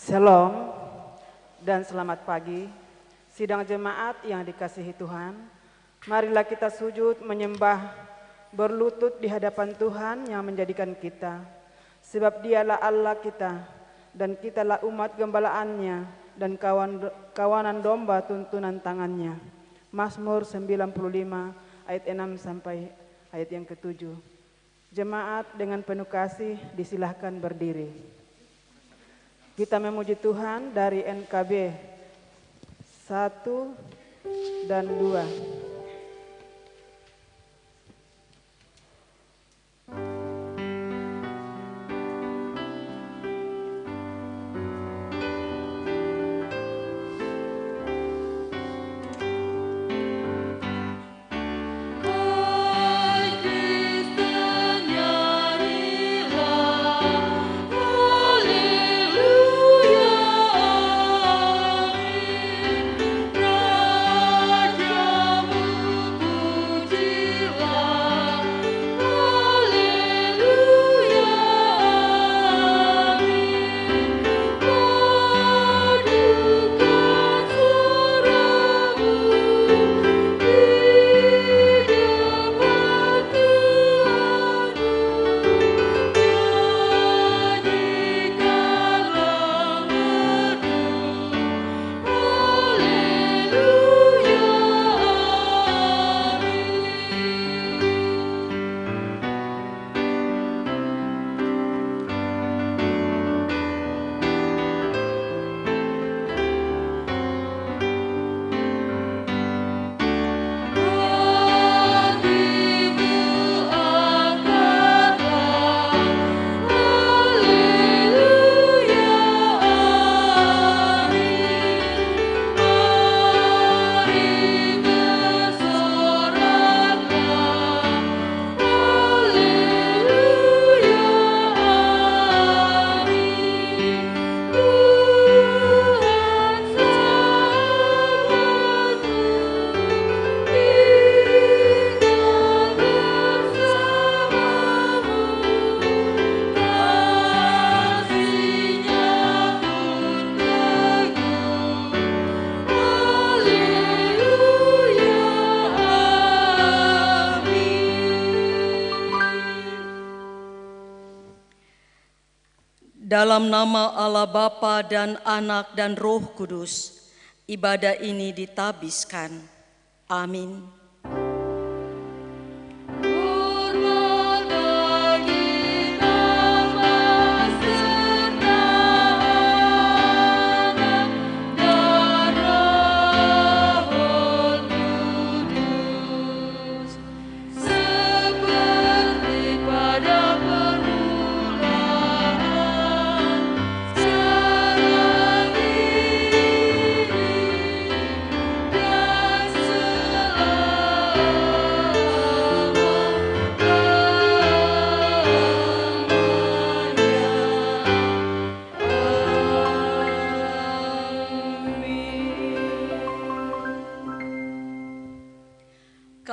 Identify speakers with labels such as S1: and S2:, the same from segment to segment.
S1: Shalom dan selamat pagi. Sidang jemaat yang dikasihi Tuhan, marilah kita sujud menyembah, berlutut di hadapan Tuhan yang menjadikan kita. Sebab Dialah Allah kita dan kitalah umat gembalaannya dan kawanan domba tuntunan tangannya. Mazmur 95 ayat 6 sampai ayat yang ke-7. Jemaat dengan penuh kasih disilahkan berdiri. Kita memuji Tuhan dari NKB 1 dan 2.
S2: Dalam nama Allah Bapa dan Anak dan Roh Kudus, ibadah ini ditabiskan. Amin.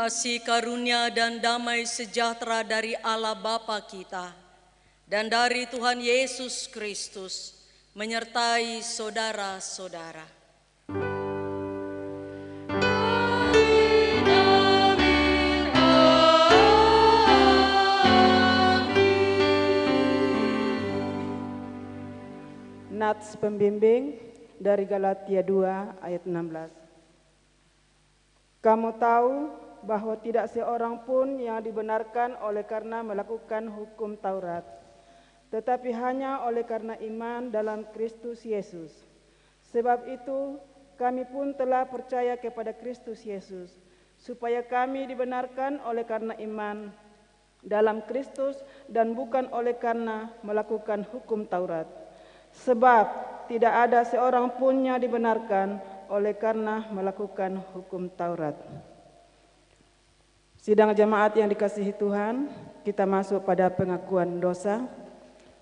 S2: Kasih karunia dan damai sejahtera dari Allah Bapa kita dan dari Tuhan Yesus Kristus menyertai saudara-saudara.
S1: Nats pembimbing dari Galatia 2 ayat 16. Kamu tahu bahwa tidak seorang pun yang dibenarkan oleh karena melakukan hukum Taurat, tetapi hanya oleh karena iman dalam Kristus Yesus. Sebab itu kami pun telah percaya kepada Kristus Yesus, supaya kami dibenarkan oleh karena iman dalam Kristus dan bukan oleh karena melakukan hukum Taurat. Sebab tidak ada seorang pun yang dibenarkan oleh karena melakukan hukum Taurat. Sidang jemaat yang dikasihi Tuhan, kita masuk pada pengakuan dosa.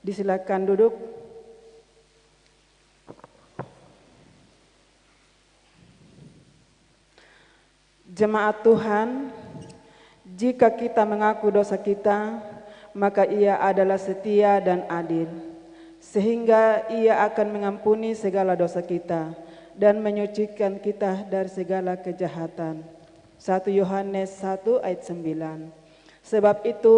S1: Disilakan duduk. Jemaat Tuhan, jika kita mengaku dosa kita, maka Ia adalah setia dan adil, sehingga Ia akan mengampuni segala dosa kita dan menyucikan kita dari segala kejahatan. 1 Yohanes 1 ayat 9. Sebab itu,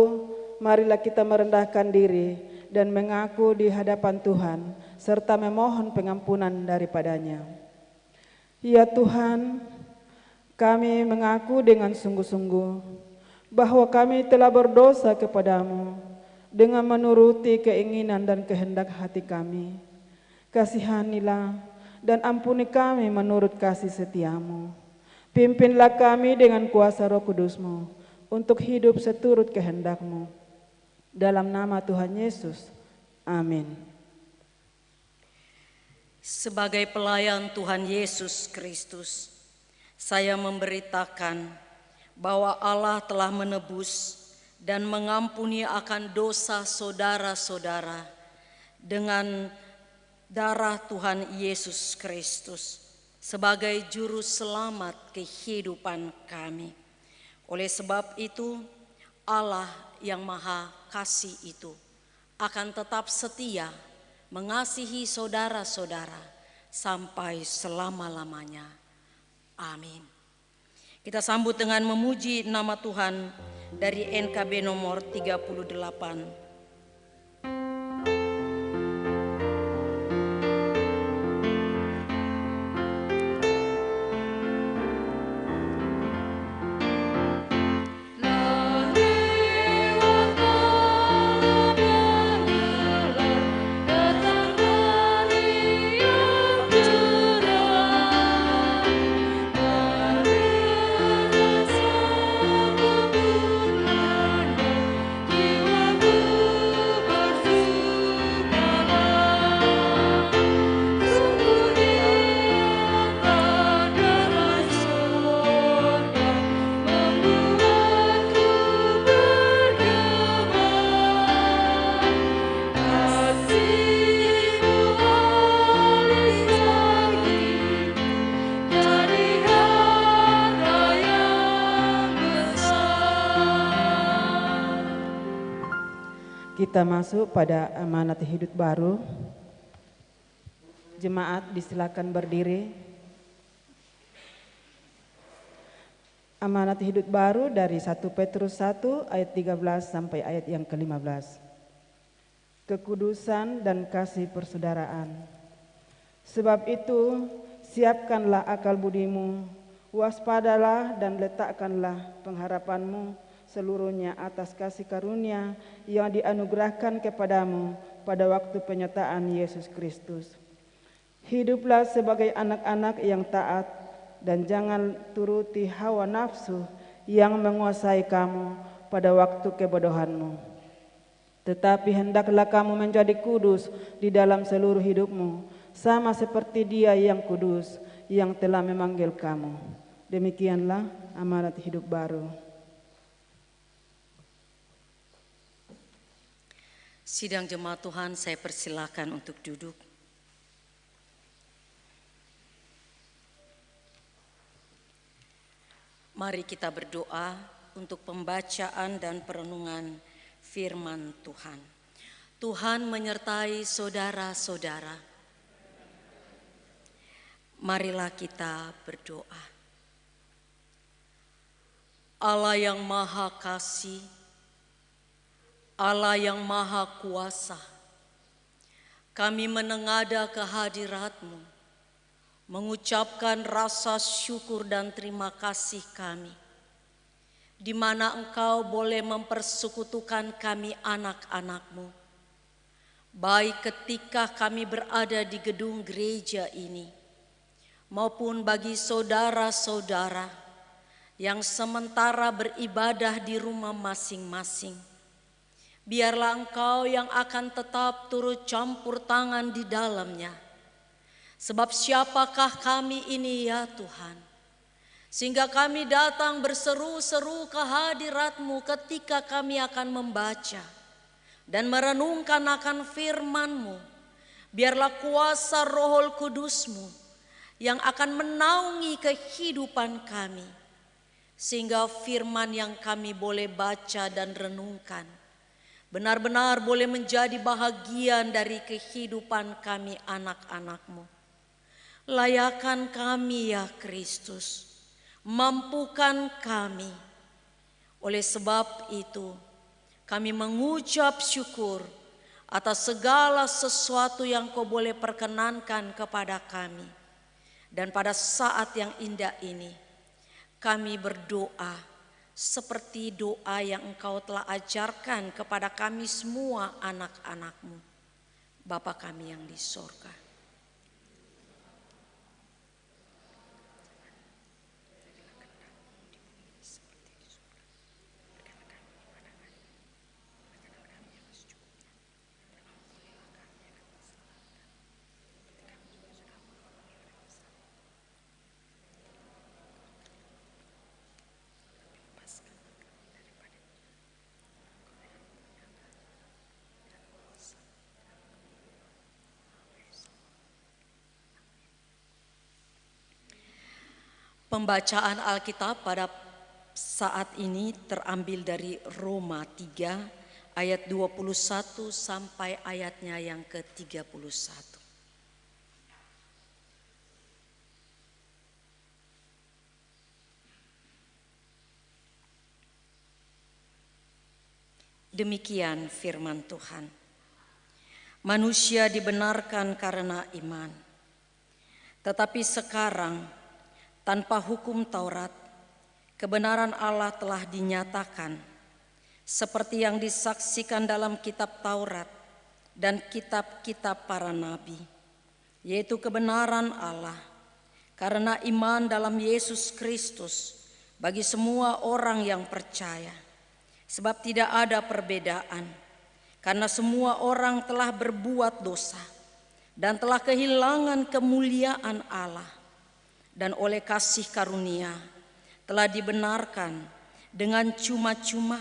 S1: marilah kita merendahkan diri dan mengaku di hadapan Tuhan, serta memohon pengampunan daripadanya. Ya Tuhan, kami mengaku dengan sungguh-sungguh bahwa kami telah berdosa kepadamu dengan menuruti keinginan dan kehendak hati kami. Kasihanilah dan ampuni kami menurut kasih setiamu. Pimpinlah kami dengan kuasa Roh Kudus-Mu untuk hidup seturut kehendak-Mu. Dalam nama Tuhan Yesus, amin.
S2: Sebagai pelayan Tuhan Yesus Kristus, saya memberitakan bahwa Allah telah menebus dan mengampuni akan dosa saudara-saudara dengan darah Tuhan Yesus Kristus sebagai juru selamat kehidupan kami. Oleh sebab itu, Allah yang Maha Kasih itu akan tetap setia mengasihi saudara-saudara sampai selama-lamanya. Amin. Kita sambut dengan memuji nama Tuhan dari NKB nomor 38.
S1: Kita masuk pada amanat hidup baru. Jemaat disilakan berdiri. Amanat hidup baru dari 1 Petrus 1 ayat 13 sampai ayat yang ke-15. Kekudusan dan kasih persaudaraan. Sebab itu, siapkanlah akal budimu, waspadalah dan letakkanlah pengharapanmu seluruhnya atas kasih karunia yang dianugerahkan kepadamu pada waktu penyertaan Yesus Kristus. Hiduplah sebagai anak-anak yang taat dan jangan turuti hawa nafsu yang menguasai kamu pada waktu kebodohanmu. Tetapi hendaklah kamu menjadi kudus di dalam seluruh hidupmu, sama seperti Dia yang kudus yang telah memanggil kamu. Demikianlah amanat hidup baru.
S2: Sidang jemaat Tuhan, saya persilakan untuk duduk. Mari kita berdoa untuk pembacaan dan perenungan firman Tuhan. Tuhan menyertai saudara-saudara. Marilah kita berdoa. Allah yang Maha Kasih, Allah yang Maha Kuasa, kami menengadah kehadirat-Mu, mengucapkan rasa syukur dan terima kasih kami, di mana Engkau boleh mempersekutukan kami anak-anak-Mu, baik ketika kami berada di gedung gereja ini, maupun bagi saudara-saudara yang sementara beribadah di rumah masing-masing. Biarlah Engkau yang akan tetap turut campur tangan di dalamnya. Sebab siapakah kami ini ya Tuhan, sehingga kami datang berseru-seru kehadirat-Mu ketika kami akan membaca dan merenungkan akan firman-Mu. Biarlah kuasa Roh Kudus-Mu yang akan menaungi kehidupan kami, sehingga firman yang kami boleh baca dan renungkan benar-benar boleh menjadi bahagian dari kehidupan kami anak-anak-Mu. Layakan kami ya Kristus, mampukan kami. Oleh sebab itu, kami mengucap syukur atas segala sesuatu yang Kau boleh perkenankan kepada kami. Dan pada saat yang indah ini, kami berdoa seperti doa yang Engkau telah ajarkan kepada kami semua anak-anak-Mu. Bapa kami yang di sorga, pembacaan Alkitab pada saat ini terambil dari Roma 3 ayat 21 sampai ayatnya yang ke-31. Demikian firman Tuhan. Manusia dibenarkan karena iman. Tetapi sekarang tanpa hukum Taurat, kebenaran Allah telah dinyatakan seperti yang disaksikan dalam kitab Taurat dan kitab-kitab para nabi, yaitu kebenaran Allah karena iman dalam Yesus Kristus bagi semua orang yang percaya. Sebab tidak ada perbedaan, karena semua orang telah berbuat dosa dan telah kehilangan kemuliaan Allah, dan oleh kasih karunia telah dibenarkan dengan cuma-cuma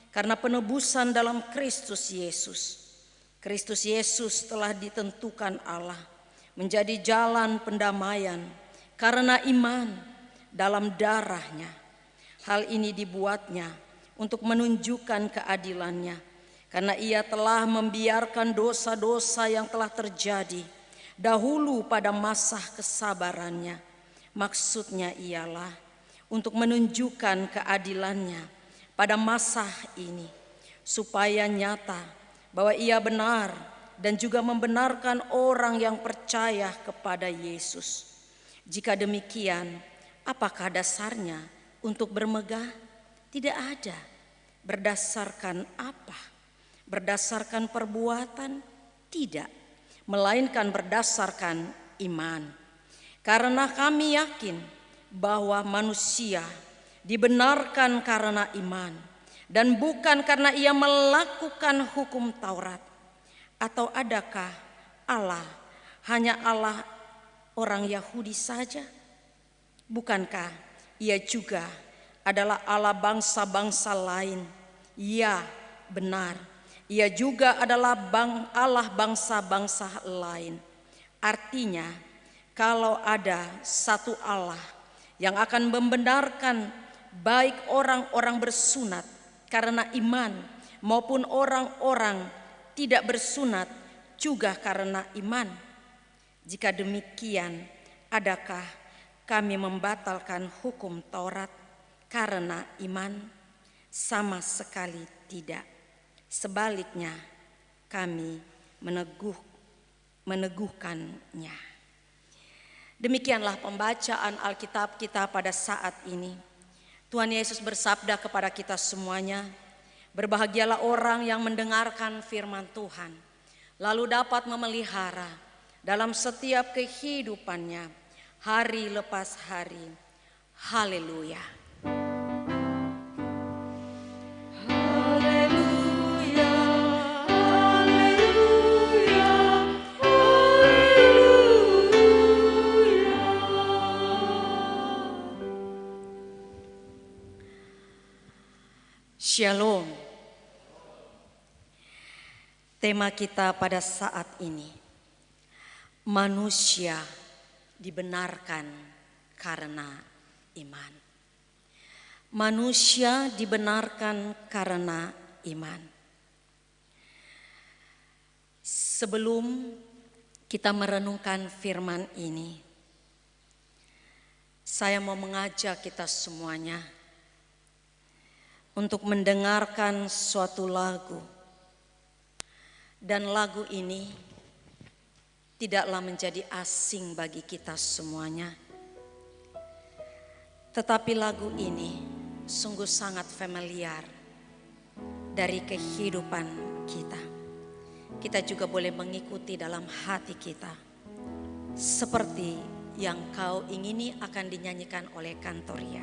S2: karena penebusan dalam Kristus Yesus. Kristus Yesus telah ditentukan Allah menjadi jalan pendamaian karena iman dalam darahnya. Hal ini dibuatnya untuk menunjukkan keadilannya, karena ia telah membiarkan dosa-dosa yang telah terjadi dahulu pada masa kesabarannya. Maksudnya ialah untuk menunjukkan keadilannya pada masa ini, supaya nyata bahwa ia benar dan juga membenarkan orang yang percaya kepada Yesus. Jika demikian, apakah dasarnya untuk bermegah? Tidak ada. Berdasarkan apa? Berdasarkan perbuatan? Tidak, melainkan berdasarkan iman. Karena kami yakin bahwa manusia dibenarkan karena iman dan bukan karena ia melakukan hukum Taurat. Atau adakah Allah hanya Allah orang Yahudi saja? Bukankah ia juga adalah Allah bangsa-bangsa lain? Ya, benar. Ia juga adalah Allah bangsa-bangsa lain. Artinya, kalau ada satu Allah yang akan membenarkan baik orang-orang bersunat karena iman maupun orang-orang tidak bersunat juga karena iman. Jika demikian, adakah kami membatalkan hukum Taurat karena iman? Sama sekali tidak. Sebaliknya, kami meneguhkannya. Demikianlah pembacaan Alkitab kita pada saat ini. Tuhan Yesus bersabda kepada kita semuanya, berbahagialah orang yang mendengarkan firman Tuhan, lalu dapat memelihara dalam setiap kehidupannya hari lepas hari. Haleluya. Shalom. Tema kita pada saat ini, manusia dibenarkan karena iman. Manusia dibenarkan karena iman. Sebelum kita merenungkan firman ini, saya mau mengajak kita semuanya untuk mendengarkan suatu lagu. Dan lagu ini tidaklah menjadi asing bagi kita semuanya. Tetapi lagu ini sungguh sangat familiar dari kehidupan kita. Kita juga boleh mengikuti dalam hati kita. Seperti yang kau ingini akan dinyanyikan oleh Kantoria.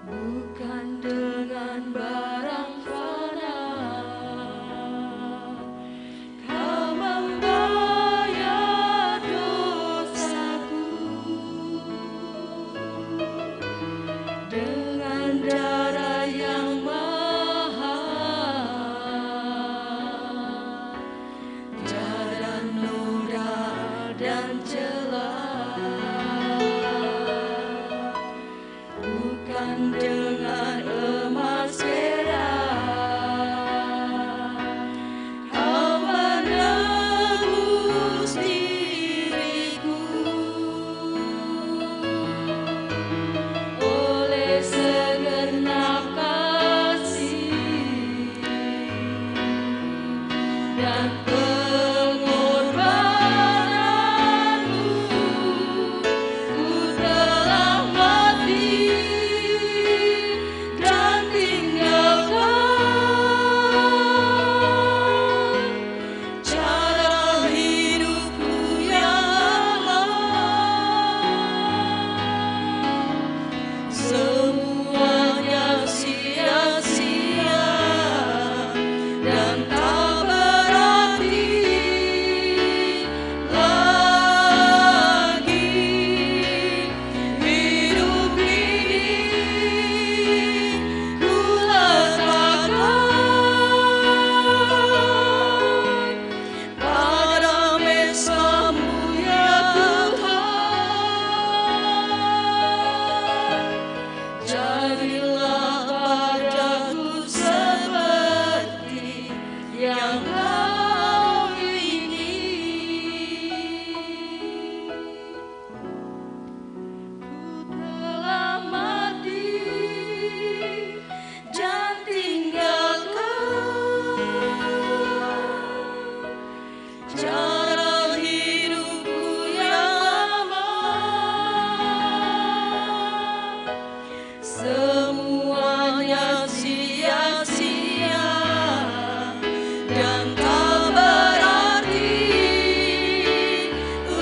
S3: Bukan dengan barang fana Kau membayar dosaku, dengan darah yang mahal, darah noda dan celah. Bukan dengan emas perak Kau menebus diriku, oleh segenap kasih dan pengorbananmu. Ku telah mati dan tinggalkan cara hidupku yang lama. Semuanya sia-sia dan tak berarti lagi. Hidup ini ku letakkan pada mesra-Mu ya Tuhan. Jadilah padaku seperti yang Kau ingini. Ku telah mati dan tinggalkan cara hidupku yang lama. Semuanya sia-sia dan tak berarti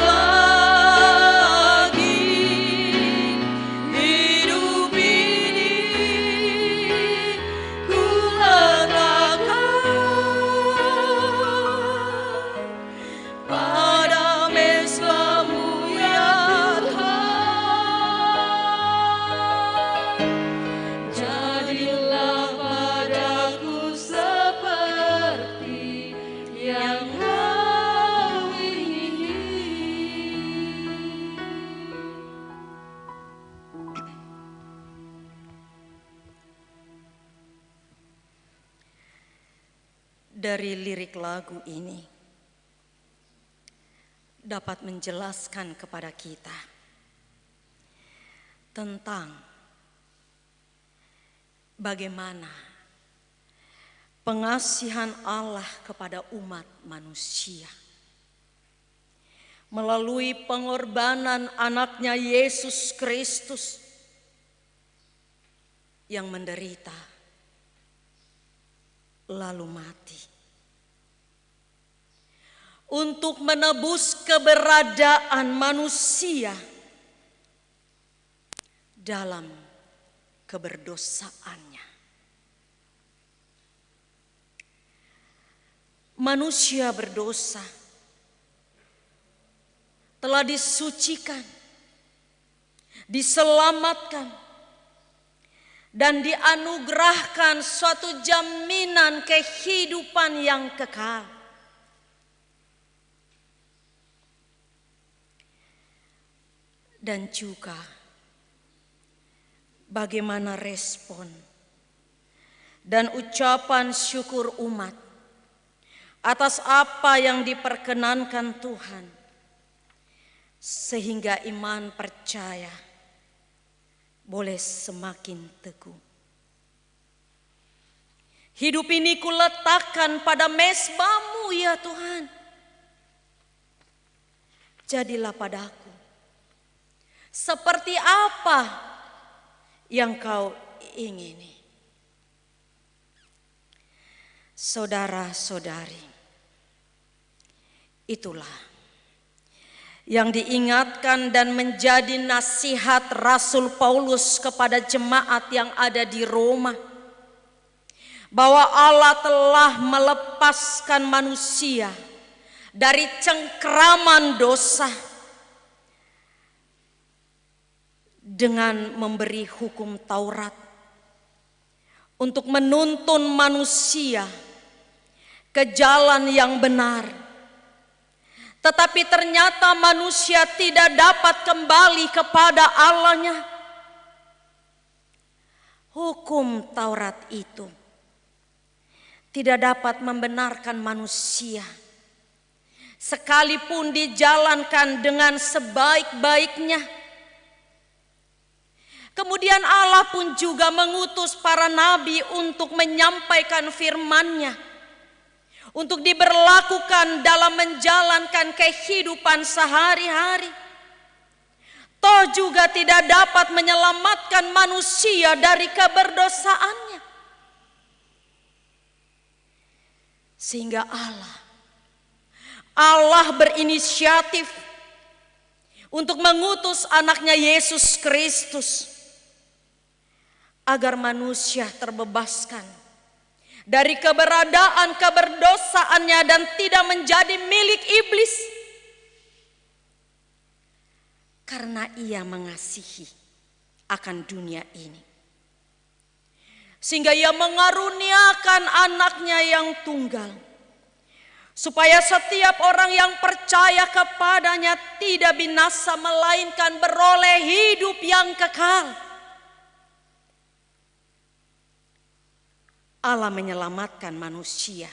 S3: lagi. Hidup ini ku letakkan pada mesra-Mu ya Tuhan. Jadilah padaku seperti yang Kau ingini.
S2: Dari lirik lagu ini dapat menjelaskan kepada kita tentang bagaimana pengasihan Allah kepada umat manusia melalui pengorbanan anaknya Yesus Kristus yang menderita lalu mati untuk menebus keberadaan manusia dalam keberdosaannya. Manusia berdosa telah disucikan, diselamatkan, dan dianugerahkan suatu jaminan kehidupan yang kekal. dan juga bagaimana respon dan ucapan syukur umat atas apa yang diperkenankan Tuhan, sehingga iman percaya boleh semakin teguh. Hidup ini kuletakkan pada mezbah-Mu ya Tuhan. Jadilah padaku seperti apa yang Kau ingini. Saudara-saudari, itulah yang diingatkan dan menjadi nasihat Rasul Paulus kepada jemaat yang ada di Roma, bahwa Allah telah melepaskan manusia dari cengkraman dosa dengan memberi hukum Taurat untuk menuntun manusia ke jalan yang benar. Tetapi ternyata manusia tidak dapat kembali kepada Allahnya. Hukum Taurat itu tidak dapat membenarkan manusia, sekalipun dijalankan dengan sebaik-baiknya. Kemudian Allah pun juga mengutus para nabi untuk menyampaikan firman-Nya, untuk diberlakukan dalam menjalankan kehidupan sehari-hari. Toh juga tidak dapat menyelamatkan manusia dari keberdosaannya. Sehingga Allah berinisiatif untuk mengutus anaknya Yesus Kristus agar manusia terbebaskan dari keberadaan keberdosaannya dan tidak menjadi milik iblis, karena Ia mengasihi akan dunia ini, sehingga Ia mengaruniakan anaknya yang tunggal, supaya setiap orang yang percaya kepadanya tidak binasa, melainkan beroleh hidup yang kekal. Allah menyelamatkan manusia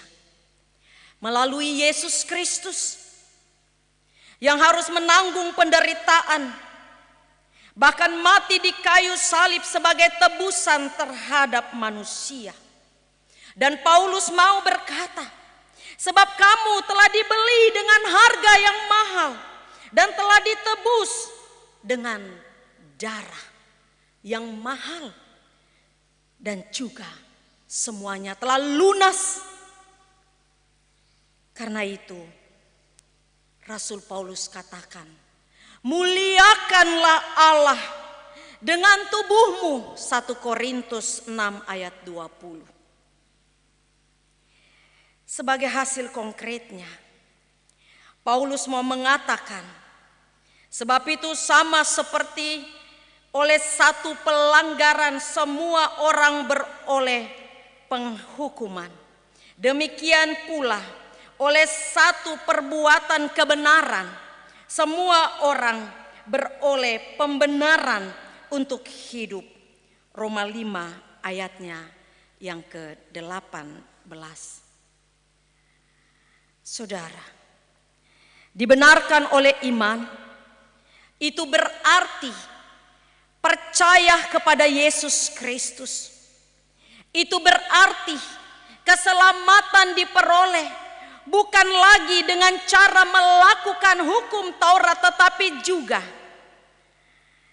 S2: melalui Yesus Kristus yang harus menanggung penderitaan, bahkan mati di kayu salib sebagai tebusan terhadap manusia. Dan Paulus mau berkata, sebab kamu telah dibeli dengan harga yang mahal dan telah ditebus dengan darah yang mahal, dan juga semuanya telah lunas. Karena itu Rasul Paulus katakan, muliakanlah Allah dengan tubuhmu, 1 Korintus 6 ayat 20. Sebagai hasil konkretnya, Paulus mau mengatakan, sebab itu sama seperti oleh satu pelanggaran semua orang beroleh penghukuman, demikian pula oleh satu perbuatan kebenaran semua orang beroleh pembenaran untuk hidup. Roma 5 ayatnya yang ke-18. Saudara, dibenarkan oleh iman itu berarti percaya kepada Yesus Kristus. Itu berarti keselamatan diperoleh bukan lagi dengan cara melakukan hukum Taurat, tetapi juga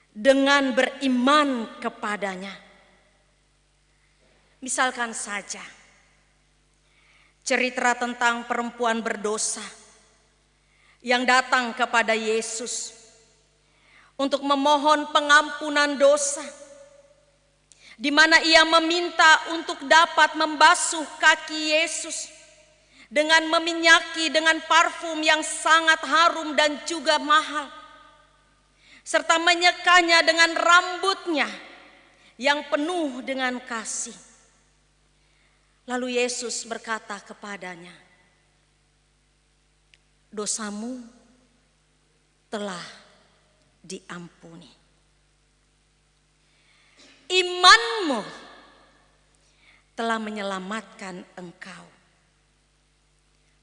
S2: dengan beriman kepadanya. Misalkan saja cerita tentang perempuan berdosa yang datang kepada Yesus untuk memohon pengampunan dosa, di mana ia meminta untuk dapat membasuh kaki Yesus dengan meminyaki dengan parfum yang sangat harum dan juga mahal, serta menyekanya dengan rambutnya yang penuh dengan kasih. Lalu Yesus berkata kepadanya, dosamu telah diampuni. Imanmu telah menyelamatkan engkau,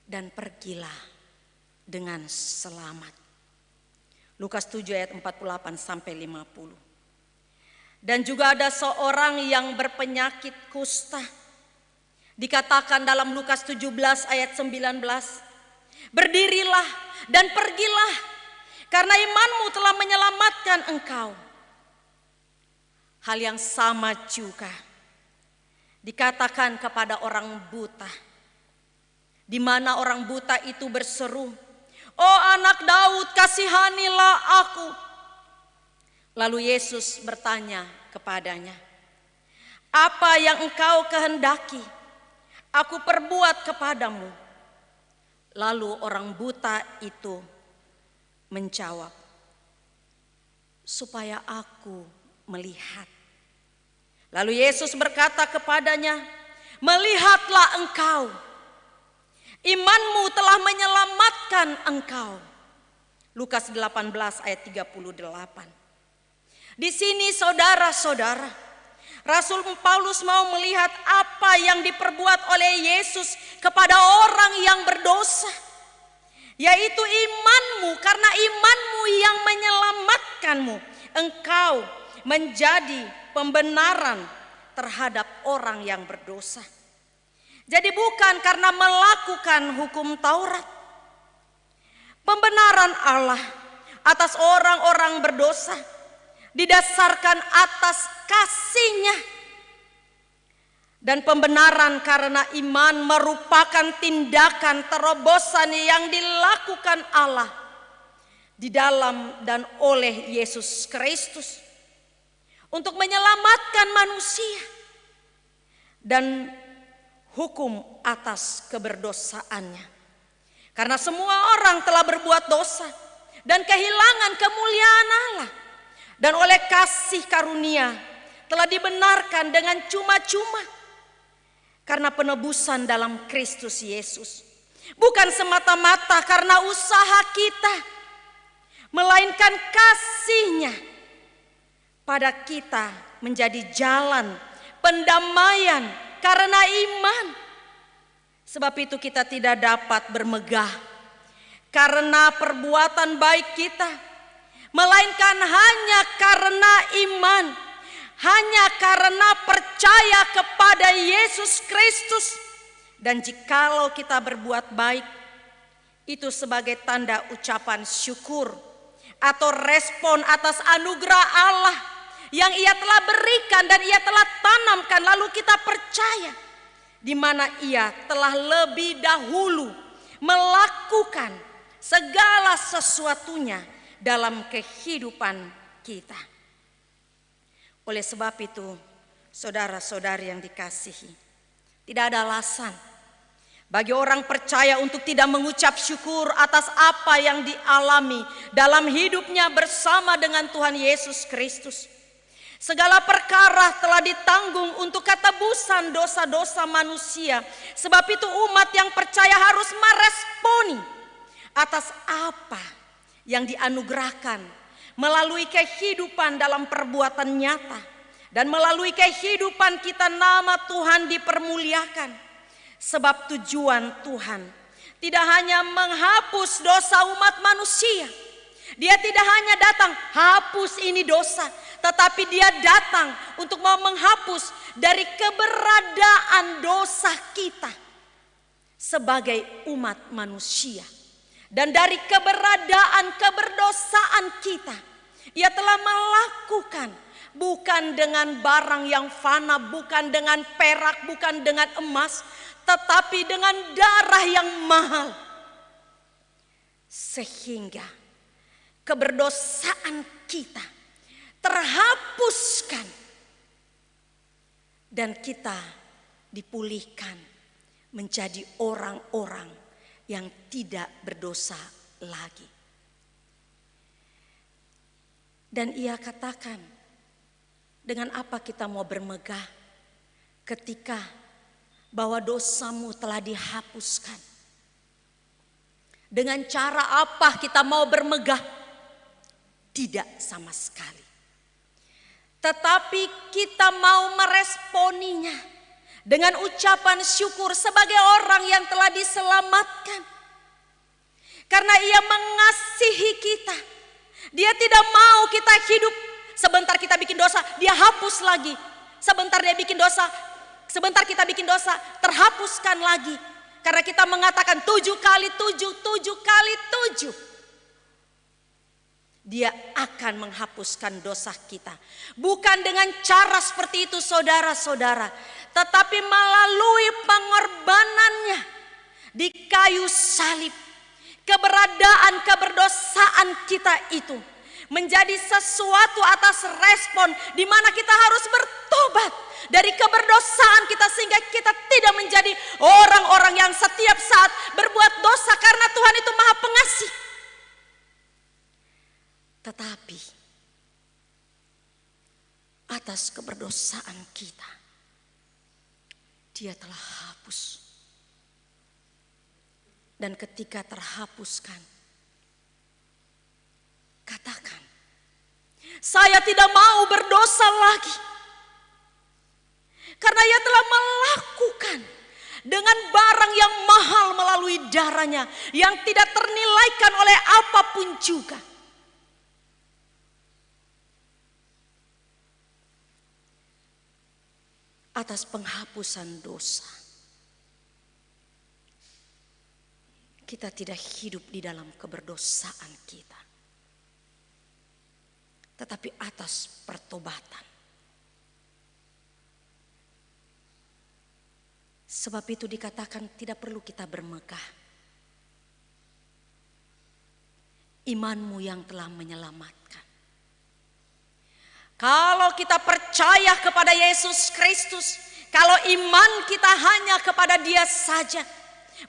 S2: dan pergilah dengan selamat. Lukas 7 ayat 48 sampai 50. Dan juga ada seorang yang berpenyakit kusta. Dikatakan dalam Lukas 17 ayat 19, berdirilah dan pergilah, karena imanmu telah menyelamatkan engkau. Hal yang sama juga dikatakan kepada orang buta, di mana orang buta itu berseru, "Oh anak Daud, kasihanilah aku." Lalu Yesus bertanya kepadanya, "Apa yang engkau kehendaki aku perbuat kepadamu?" Lalu orang buta itu menjawab, "Supaya aku melihat." Lalu Yesus berkata kepadanya, "Melihatlah engkau, imanmu telah menyelamatkan engkau." Lukas 18 ayat 38. Di sini saudara-saudara, Rasul Paulus mau melihat apa yang diperbuat oleh Yesus kepada orang yang berdosa, yaitu imanmu. Karena imanmu yang menyelamatkanmu, engkau menjadi pembenaran terhadap orang yang berdosa. Jadi bukan karena melakukan hukum Taurat. Pembenaran Allah atas orang-orang berdosa didasarkan atas kasih-Nya. Dan pembenaran karena iman merupakan tindakan terobosan yang dilakukan Allah di dalam dan oleh Yesus Kristus untuk menyelamatkan manusia dan hukum atas keberdosaannya. Karena semua orang telah berbuat dosa dan kehilangan kemuliaan Allah, dan oleh kasih karunia telah dibenarkan dengan cuma-cuma karena penebusan dalam Kristus Yesus. Bukan semata-mata karena usaha kita, melainkan kasih-Nya pada kita menjadi jalan pendamaian karena iman. Sebab itu kita tidak dapat bermegah karena perbuatan baik kita, melainkan hanya karena iman, hanya karena percaya kepada Yesus Kristus. Dan jikalau kita berbuat baik, itu sebagai tanda ucapan syukur atau respon atas anugerah Allah yang Ia telah berikan dan Ia telah tanamkan, lalu kita percaya, di mana Ia telah lebih dahulu melakukan segala sesuatunya dalam kehidupan kita. Oleh sebab itu, saudara-saudari yang dikasihi, tidak ada alasan bagi orang percaya untuk tidak mengucap syukur atas apa yang dialami dalam hidupnya bersama dengan Tuhan Yesus Kristus. Segala perkara telah ditanggung untuk ketebusan dosa-dosa manusia. Sebab itu umat yang percaya harus meresponi atas apa yang dianugerahkan melalui kehidupan dalam perbuatan nyata. Dan melalui kehidupan kita nama Tuhan dipermuliakan. Sebab tujuan Tuhan tidak hanya menghapus dosa umat manusia. Dia tidak hanya datang hapus ini dosa, tetapi Dia datang untuk mau menghapus dari keberadaan dosa kita sebagai umat manusia. Dan dari keberadaan keberdosaan kita, Ia telah melakukan bukan dengan barang yang fana, bukan dengan perak, bukan dengan emas, tetapi dengan darah yang mahal. Sehingga keberdosaan kita terhapuskan dan kita dipulihkan menjadi orang-orang yang tidak berdosa lagi. Dan Ia katakan, dengan apa kita mau bermegah ketika bahwa dosamu telah dihapuskan? Dengan cara apa kita mau bermegah? Tidak sama sekali. Tetapi kita mau meresponinya dengan ucapan syukur sebagai orang yang telah diselamatkan. Karena Ia mengasihi kita. Dia tidak mau kita hidup, sebentar kita bikin dosa, Dia hapus lagi. Sebentar dia bikin dosa, sebentar kita bikin dosa, terhapuskan lagi. Karena kita mengatakan 7 kali 7, 7 kali 7. Dia akan menghapuskan dosa kita. Bukan dengan cara seperti itu saudara-saudara. Tetapi melalui pengorbanannya di kayu salib. Keberadaan keberdosaan kita itu menjadi sesuatu atas respon di mana kita harus bertobat dari keberdosaan kita sehingga kita tidak menjadi orang-orang yang setiap saat berbuat dosa karena Tuhan itu Maha Pengasih. Tetapi atas keberdosaan kita Dia telah hapus. Dan ketika terhapuskan, katakan, saya tidak mau berdosa lagi. Karena Ia telah melakukan dengan barang yang mahal melalui darahnya, yang tidak ternilaikan oleh apapun juga. Atas penghapusan dosa, kita tidak hidup di dalam keberdosaan kita. Tetapi atas pertobatan. Sebab itu dikatakan tidak perlu kita bermegah. Imanmu yang telah menyelamatkan. Kalau kita percaya kepada Yesus Kristus, kalau iman kita hanya kepada Dia saja,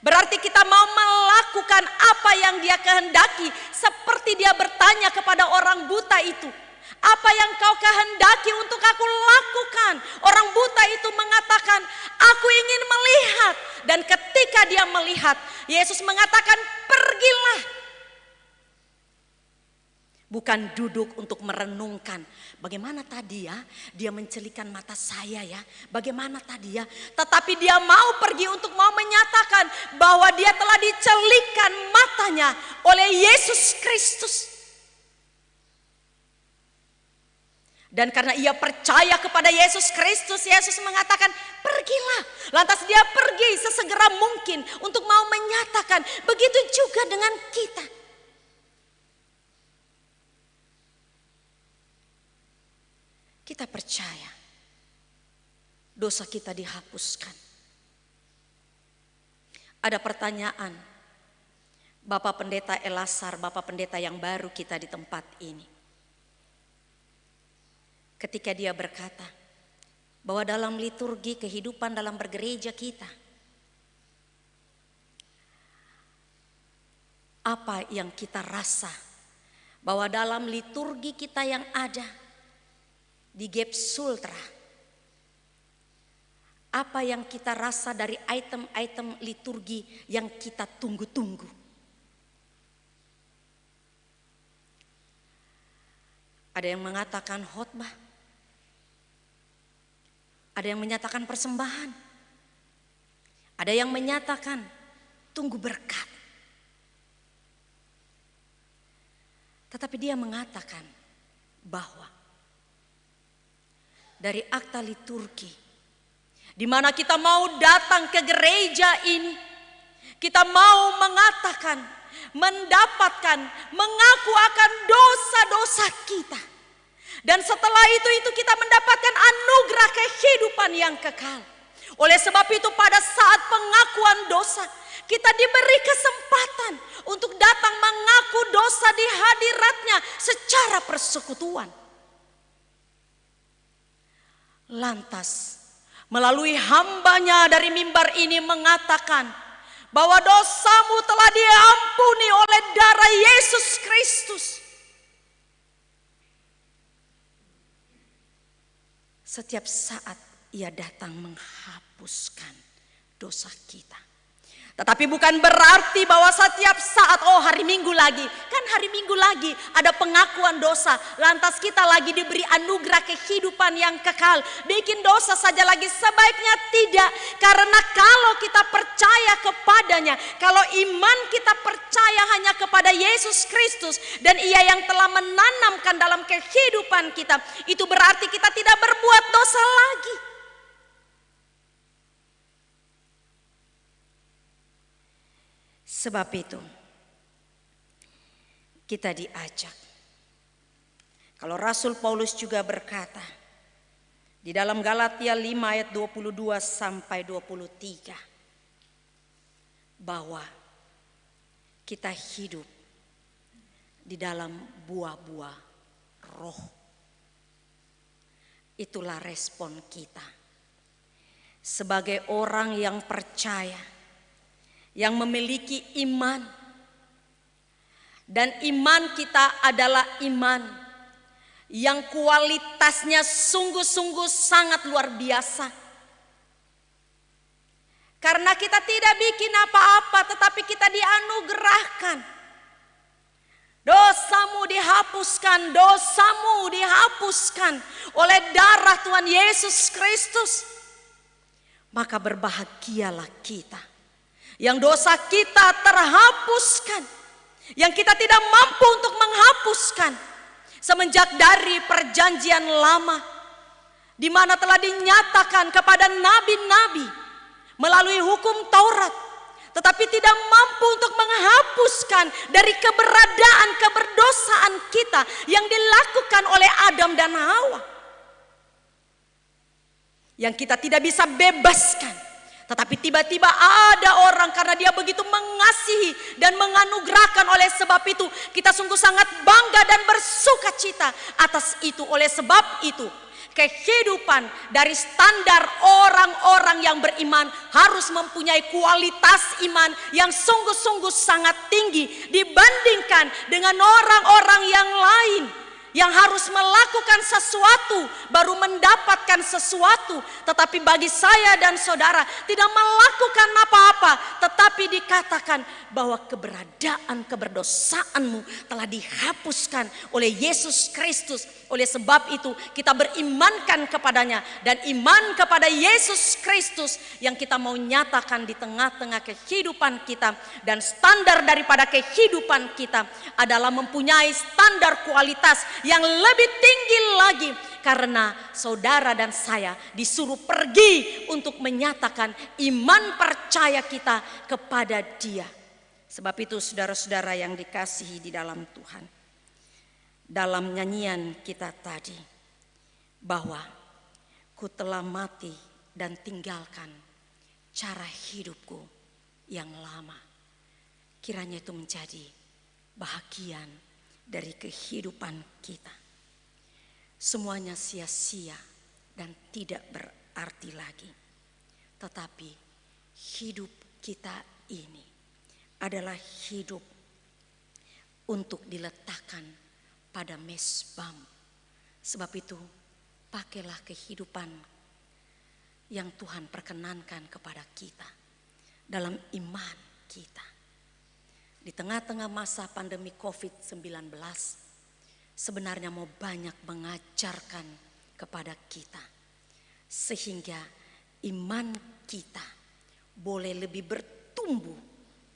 S2: berarti kita mau melakukan apa yang Dia kehendaki. Seperti Dia bertanya kepada orang buta itu, apa yang kau kehendaki untuk aku lakukan? Orang buta itu mengatakan, aku ingin melihat. Dan ketika dia melihat, Yesus mengatakan, pergilah. Bukan duduk untuk merenungkan, bagaimana tadi ya dia mencelikan mata saya ya, bagaimana tadi ya. Tetapi dia mau pergi untuk mau menyatakan bahwa dia telah dicelikan matanya oleh Yesus Kristus. Dan karena ia percaya kepada Yesus Kristus, Yesus mengatakan pergilah. Lantas dia pergi sesegera mungkin untuk mau menyatakan, begitu juga dengan kita. Kita percaya dosa kita dihapuskan. Ada pertanyaan, Bapak Pendeta Elasar, Bapak Pendeta yang baru kita di tempat ini. Ketika dia berkata bahwa dalam liturgi kehidupan dalam bergereja kita, apa yang kita rasa bahwa dalam liturgi kita yang ada di Gap Sultra, apa yang kita rasa dari item-item liturgi yang kita tunggu-tunggu. Ada yang mengatakan khotbah, ada yang menyatakan persembahan, ada yang menyatakan tunggu berkat. Tetapi dia mengatakan bahwa dari akta liturgi, di mana kita mau datang ke gereja ini, kita mau mengatakan, mendapatkan, mengaku akan dosa-dosa kita. Dan setelah itu kita mendapatkan anugerah kehidupan yang kekal. Oleh sebab itu pada saat pengakuan dosa, kita diberi kesempatan untuk datang mengaku dosa di hadiratnya secara persekutuan. Lantas melalui hambanya dari mimbar ini mengatakan bahwa dosamu telah diampuni oleh darah Yesus Kristus. Setiap saat ia datang menghapuskan dosa kita. Tetapi bukan berarti bahwa setiap saat, oh hari Minggu lagi. Kan hari Minggu lagi ada pengakuan dosa. Lantas kita lagi diberi anugerah kehidupan yang kekal. Bikin dosa saja lagi, sebaiknya tidak. Karena kalau kita percaya kepadanya, kalau iman kita percaya hanya kepada Yesus Kristus, dan Ia yang telah menanamkan dalam kehidupan kita, itu berarti kita tidak berbuat dosa lagi. Sebab itu kita diajak. Kalau Rasul Paulus juga berkata di dalam Galatia 5 ayat 22 sampai 23 bahwa kita hidup di dalam buah-buah roh. Itulah respon kita sebagai orang yang percaya, yang memiliki iman, dan iman kita adalah iman yang kualitasnya sungguh-sungguh sangat luar biasa. Karena kita tidak bikin apa-apa, tetapi kita dianugerahkan. Dosamu dihapuskan oleh darah Tuhan Yesus Kristus. Maka berbahagialah kita yang dosa kita terhapuskan, yang kita tidak mampu untuk menghapuskan semenjak dari perjanjian lama, di mana telah dinyatakan kepada nabi-nabi melalui hukum Taurat, tetapi tidak mampu untuk menghapuskan dari keberadaan keberdosaan kita yang dilakukan oleh Adam dan Hawa, yang kita tidak bisa bebaskan. Tetapi tiba-tiba ada orang, karena dia begitu mengasihi dan menganugerahkan, oleh sebab itu kita sungguh sangat bangga dan bersuka cita atas itu. Oleh sebab itu kehidupan dari standar orang-orang yang beriman harus mempunyai kualitas iman yang sungguh-sungguh sangat tinggi dibandingkan dengan orang-orang yang lain yang harus melakukan sesuatu baru mendapatkan sesuatu. Tetapi bagi saya dan saudara, tidak melakukan apa-apa, tetapi dikatakan bahwa keberadaan keberdosaanmu telah dihapuskan oleh Yesus Kristus. Oleh sebab itu kita berimankan kepadanya, dan iman kepada Yesus Kristus yang kita mau nyatakan di tengah-tengah kehidupan kita. Dan standar daripada kehidupan kita adalah mempunyai standar kualitas yang lebih tinggi lagi, karena saudara dan saya disuruh pergi untuk menyatakan iman percaya kita kepada Dia. Sebab itu saudara-saudara yang dikasihi di dalam Tuhan, dalam nyanyian kita tadi bahwa ku telah mati dan tinggalkan cara hidupku yang lama, kiranya itu menjadi bahagian dari kehidupan kita. Semuanya sia-sia dan tidak berarti lagi. Tetapi hidup kita ini adalah hidup untuk diletakkan pada mezbam. Sebab itu pakailah kehidupan yang Tuhan perkenankan kepada kita dalam iman kita. Di tengah-tengah masa pandemi COVID-19, sebenarnya mau banyak mengajarkan kepada kita, sehingga iman kita boleh lebih bertumbuh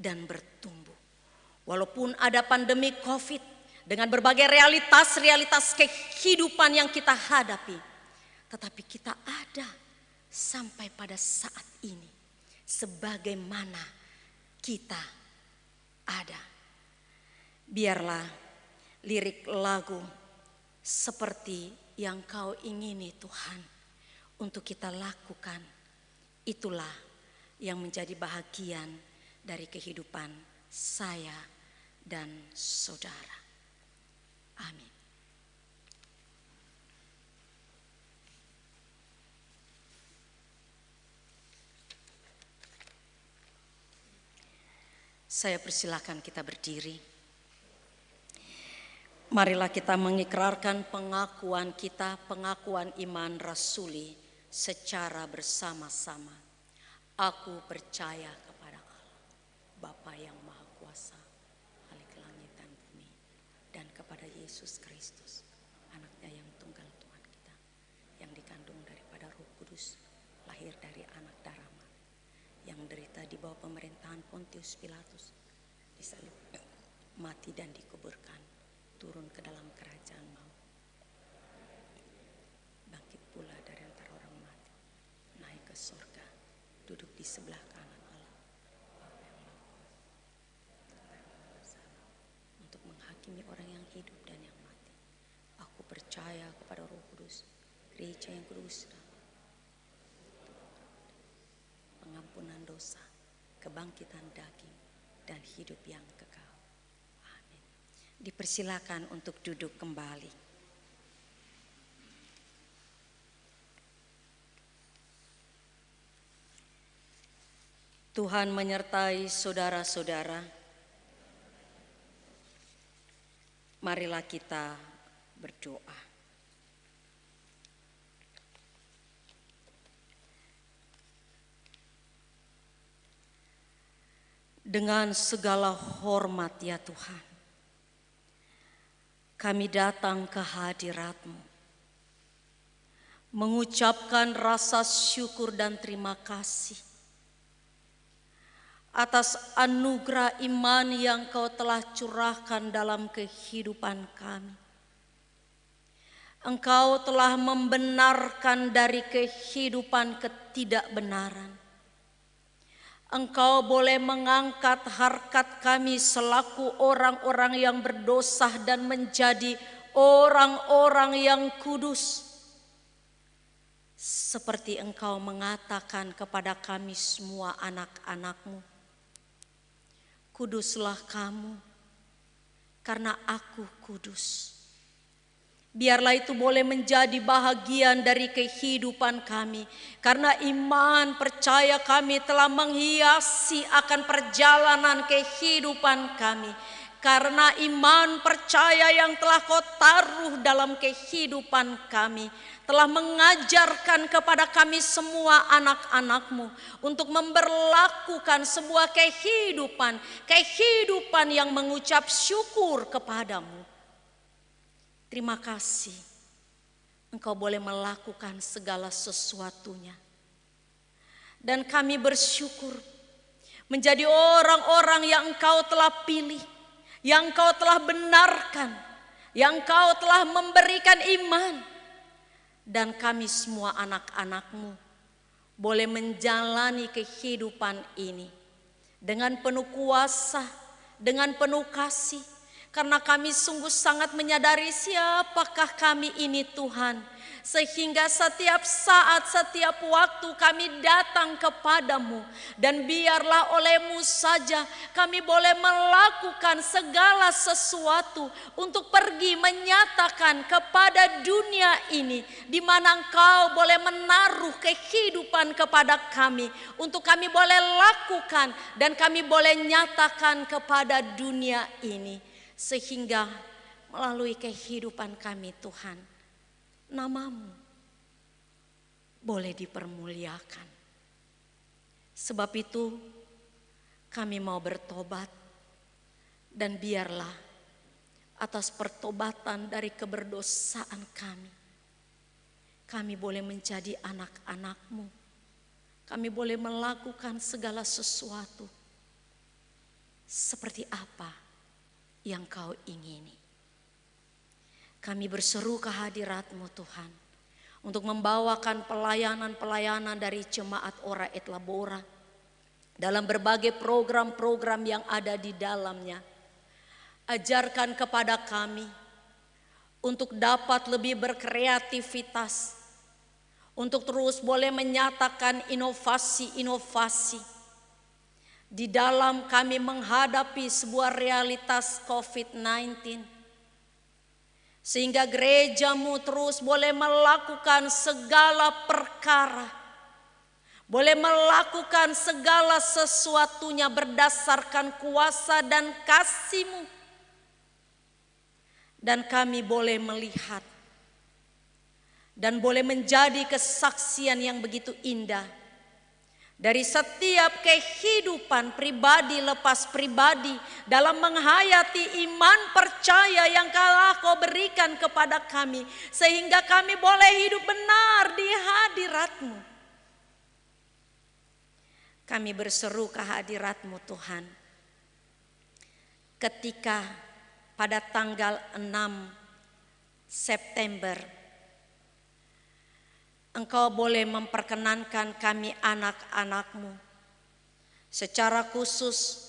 S2: dan bertumbuh. Walaupun ada pandemi COVID dengan berbagai realitas-realitas kehidupan yang kita hadapi, tetapi kita ada sampai pada saat ini sebagaimana kita ada. Biarlah lirik lagu seperti yang Kau ingini Tuhan untuk kita lakukan, itulah yang menjadi bahagian dari kehidupan saya dan saudara. Amin. Saya persilakan kita berdiri. Marilah kita mengikrarkan pengakuan kita, pengakuan iman rasuli secara bersama-sama. Aku percaya kepada Allah. Bapa yang Maha Kuasa, Khalik langit dan bumi, dan kepada Yesus Kristus, anaknya yang tunggal Tuhan kita, yang dikandung daripada Roh Kudus, lahir dari anak darah Maria, yang derita di bawah pemerintahan Pontius Pilatus, disalib, mati dan dikuburkan, turun ke dalam kerajaan maut, bangkit pula dari antara orang mati, naik ke surga, duduk di sebelah kanan Allah, untuk menghakimi orang yang hidup dan yang mati. Aku percaya kepada Roh Kudus, gereja yang kudus, pengampunan dosa, kebangkitan daging, dan hidup yang kekal. Amin. Dipersilakan untuk duduk kembali. Tuhan menyertai saudara-saudara. Marilah kita berdoa. Dengan segala hormat ya Tuhan, kami datang ke hadirat-Mu, mengucapkan rasa syukur dan terima kasih atas anugerah iman yang Kau telah curahkan dalam kehidupan kami. Engkau telah membenarkan dari kehidupan ketidakbenaran. Engkau boleh mengangkat harkat kami selaku orang-orang yang berdosa dan menjadi orang-orang yang kudus. Seperti Engkau mengatakan kepada kami semua anak-anak-Mu, kuduslah kamu karena aku kudus. Biarlah itu boleh menjadi bahagian dari kehidupan kami. Karena iman percaya kami telah menghiasi akan perjalanan kehidupan kami. Karena iman percaya yang telah Kau taruh dalam kehidupan kami telah mengajarkan kepada kami semua anak-anak-Mu untuk memberlakukan sebuah kehidupan yang mengucap syukur kepadamu. Terima kasih, Engkau boleh melakukan segala sesuatunya. Dan kami bersyukur menjadi orang-orang yang Engkau telah pilih, yang Engkau telah benarkan, yang Engkau telah memberikan iman. Dan kami semua anak-anak-Mu boleh menjalani kehidupan ini dengan penuh kuasa, dengan penuh kasih. Karena kami sungguh sangat menyadari siapakah kami ini Tuhan. Sehingga setiap saat, setiap waktu kami datang kepadamu. Dan biarlah oleh-Mu saja kami boleh melakukan segala sesuatu untuk pergi menyatakan kepada dunia ini. Di mana Engkau boleh menaruh kehidupan kepada kami. Untuk kami boleh lakukan dan kami boleh nyatakan kepada dunia ini. Sehingga melalui kehidupan kami Tuhan, nama-Mu boleh dipermuliakan. Sebab itu kami mau bertobat. Dan biarlah atas pertobatan dari keberdosaan kami boleh menjadi anak-anak-Mu. Kami boleh melakukan segala sesuatu seperti apa yang Kau ingini. Kami berseru ke hadirat-Mu Tuhan untuk membawakan pelayanan-pelayanan dari jemaat Ora et Labora dalam berbagai program-program yang ada di dalamnya. Ajarkan kepada kami untuk dapat lebih berkreativitas, untuk terus boleh menyatakan inovasi-inovasi di dalam kami menghadapi sebuah realitas COVID-19. Sehingga gereja-Mu terus boleh melakukan segala perkara. Boleh melakukan segala sesuatunya berdasarkan kuasa dan kasih-Mu. Dan kami boleh melihat. Dan boleh menjadi kesaksian yang begitu indah. dari setiap kehidupan pribadi lepas pribadi dalam menghayati iman percaya yang Kau berikan kepada kami, sehingga kami boleh hidup benar di hadirat-Mu. Kami berseru ke hadirat-Mu Tuhan, ketika pada tanggal 6 September Engkau boleh memperkenankan kami anak-anak-Mu secara khusus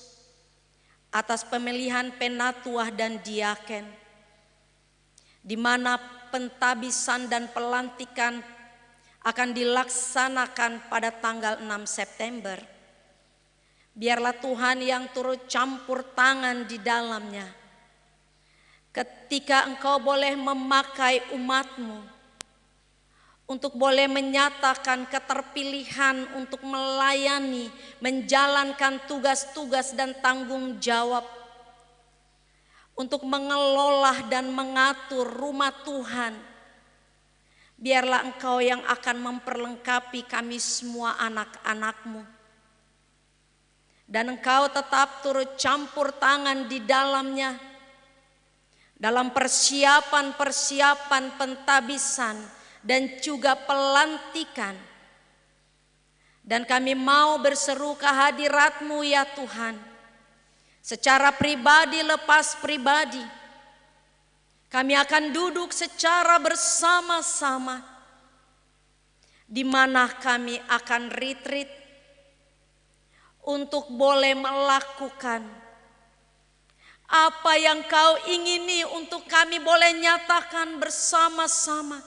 S2: atas pemilihan penatua dan diaken, di mana pentabisan dan pelantikan akan dilaksanakan pada tanggal 6 September. Biarlah Tuhan yang turut campur tangan di dalamnya. Ketika Engkau boleh memakai umat-Mu untuk boleh menyatakan keterpilihan untuk melayani, menjalankan tugas-tugas dan tanggung jawab, untuk mengelola dan mengatur rumah Tuhan. Biarlah Engkau yang akan memperlengkapi kami semua anak-anak-Mu. Dan Engkau tetap turut campur tangan di dalamnya, dalam persiapan-persiapan pentabisan dan juga pelantikan. Dan kami mau berseru ke hadirat-Mu ya Tuhan, secara pribadi lepas pribadi. Kami akan duduk secara bersama-sama, di mana kami akan retreat untuk boleh melakukan apa yang Kau ingini untuk kami boleh nyatakan bersama-sama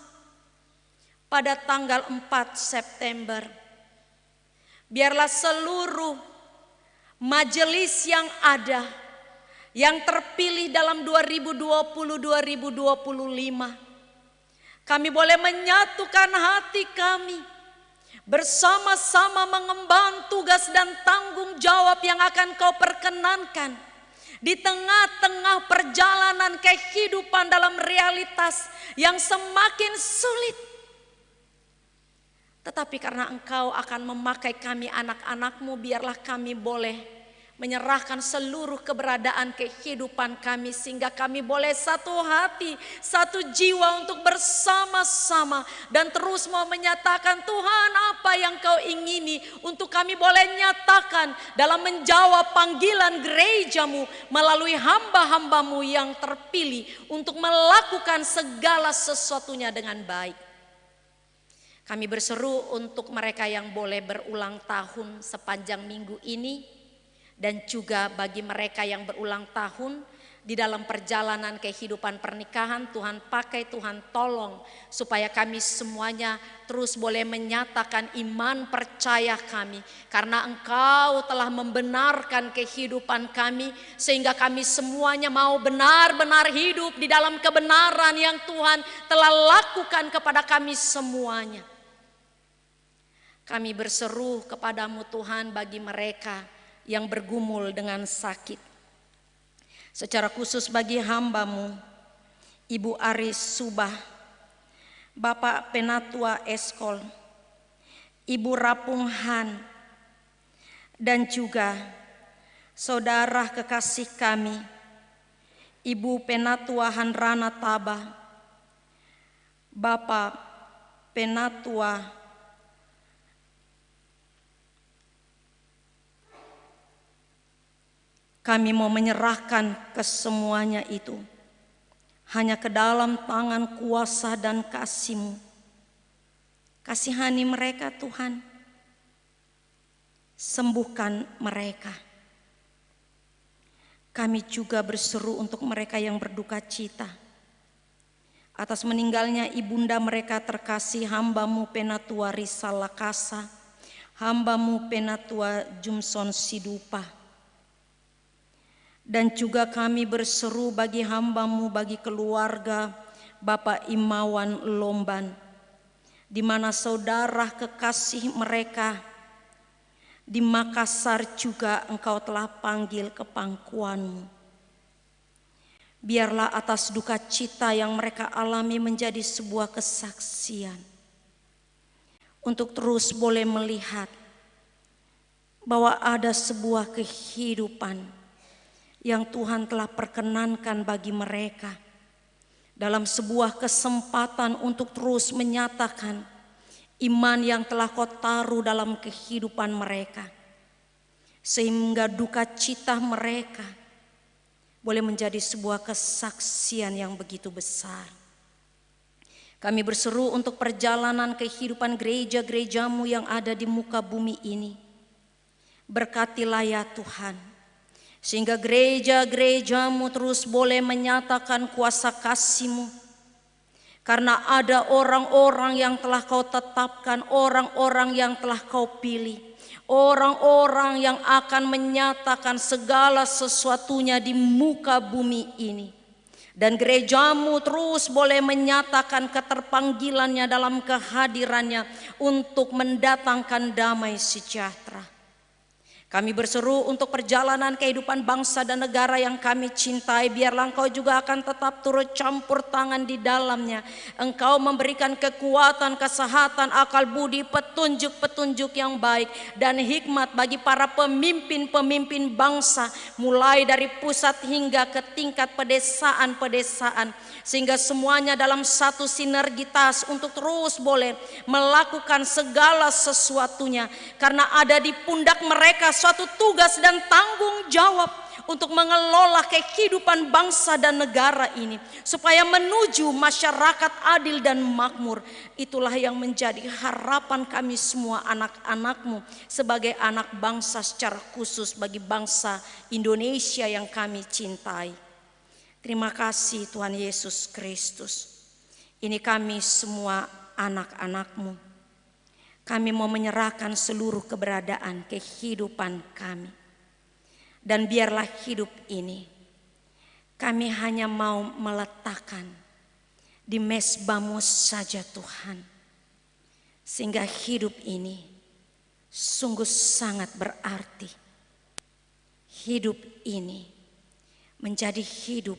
S2: pada tanggal 4 September. Biarlah seluruh majelis yang ada, yang terpilih dalam 2020-2025, kami boleh menyatukan hati kami, bersama-sama mengemban tugas dan tanggung jawab yang akan Kau perkenankan di tengah-tengah perjalanan kehidupan dalam realitas yang semakin sulit. Tetapi karena Engkau akan memakai kami anak-anak-Mu, biarlah kami boleh menyerahkan seluruh keberadaan kehidupan kami, sehingga kami boleh satu hati, satu jiwa untuk bersama-sama dan terus mau menyatakan Tuhan apa yang Kau ingini untuk kami boleh nyatakan dalam menjawab panggilan gereja-Mu melalui hamba-hamba-Mu yang terpilih untuk melakukan segala sesuatunya dengan baik. Kami berseru untuk mereka yang boleh berulang tahun sepanjang minggu ini, dan juga bagi mereka yang berulang tahun di dalam perjalanan kehidupan pernikahan. Tuhan pakai, Tuhan tolong supaya kami semuanya terus boleh menyatakan iman percaya kami, karena Engkau telah membenarkan kehidupan kami, sehingga kami semuanya mau benar-benar hidup di dalam kebenaran yang Tuhan telah lakukan kepada kami semuanya. Kami berseru kepadamu Tuhan bagi mereka yang bergumul dengan sakit. Secara khusus bagi hamba-Mu, Ibu Aris Subah, Bapak Penatua Eskol, Ibu Rapung Han, dan juga saudara kekasih kami, Ibu Penatua Hanrana Tabah, Bapak Penatua Kami mau menyerahkan kesemuanya itu hanya ke dalam tangan kuasa dan kasih-Mu. Kasihani mereka Tuhan, sembuhkan mereka. Kami juga berseru untuk mereka yang berduka cita atas meninggalnya ibunda mereka terkasih, hamba-Mu Penatua Risa Lakasa, hamba-Mu Penatua Jumson Sidupa. Dan juga kami berseru bagi hamba-Mu, bagi keluarga Bapak Imawan Lomban, di mana saudara kekasih mereka di Makassar juga Engkau telah panggil ke pangkuan-Mu. Biarlah atas duka cita yang mereka alami menjadi sebuah kesaksian, untuk terus boleh melihat bahwa ada sebuah kehidupan yang Tuhan telah perkenankan bagi mereka dalam sebuah kesempatan untuk terus menyatakan iman yang telah Kau taruh dalam kehidupan mereka, sehingga duka cita mereka boleh menjadi sebuah kesaksian yang begitu besar. Kami berseru untuk perjalanan kehidupan gereja-gerejamu yang ada di muka bumi ini. Berkatilah ya Tuhan, sehingga gereja-gerejamu terus boleh menyatakan kuasa kasih-Mu. Karena ada orang-orang yang telah Kau tetapkan, orang-orang yang telah Kau pilih, orang-orang yang akan menyatakan segala sesuatunya di muka bumi ini. Dan gerejamu terus boleh menyatakan keterpanggilannya dalam kehadirannya untuk mendatangkan damai sejahtera. Kami berseru untuk perjalanan kehidupan bangsa dan negara yang kami cintai. Biarlah Engkau juga akan tetap turut campur tangan di dalamnya. Engkau memberikan kekuatan, kesehatan, akal budi, petunjuk-petunjuk yang baik dan hikmat bagi para pemimpin-pemimpin bangsa, mulai dari pusat hingga ke tingkat pedesaan-pedesaan, sehingga semuanya dalam satu sinergitas untuk terus boleh melakukan segala sesuatunya, karena ada di pundak mereka suatu tugas dan tanggung jawab untuk mengelola kehidupan bangsa dan negara ini supaya menuju masyarakat adil dan makmur. Itulah yang menjadi harapan kami semua anak-anak-Mu sebagai anak bangsa, secara khusus bagi bangsa Indonesia yang kami cintai. Terima kasih Tuhan Yesus Kristus. Ini kami semua anak-anak-Mu. Kami mau menyerahkan seluruh keberadaan kehidupan kami. Dan biarlah hidup ini kami hanya mau meletakkan di mezbah-Mu saja Tuhan. Sehingga hidup ini sungguh sangat berarti. Hidup ini menjadi hidup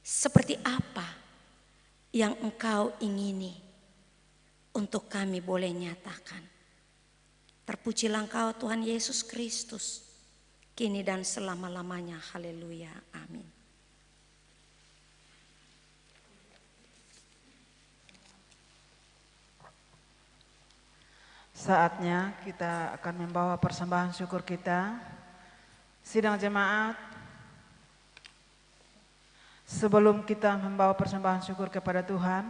S2: seperti apa yang Engkau ingini untuk kami boleh nyatakan. Terpujilah Engkau Tuhan Yesus Kristus, kini dan selama-lamanya. Haleluya. Amin.
S1: Saatnya kita akan membawa persembahan syukur kita. Sidang jemaat, sebelum kita membawa persembahan syukur kepada Tuhan,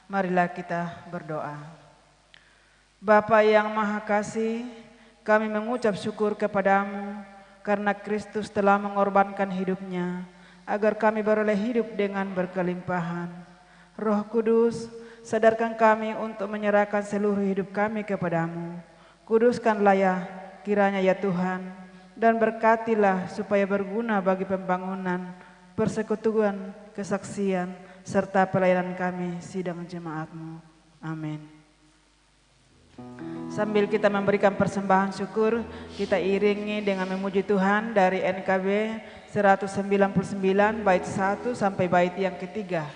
S1: marilah kita berdoa. Bapa yang Maha Kasih, kami mengucap syukur kepadamu karena Kristus telah mengorbankan hidupnya agar kami beroleh hidup dengan berkelimpahan. Roh Kudus, sadarkan kami untuk menyerahkan seluruh hidup kami kepadamu. Kuduskanlah ya kiranya ya Tuhan, dan berkatilah supaya berguna bagi pembangunan, persekutuan, kesaksian, serta pelayanan kami sidang jemaat-Mu. Amin. Sambil kita memberikan persembahan syukur, kita iringi dengan memuji Tuhan dari NKB 199 bait 1 sampai bait yang ketiga.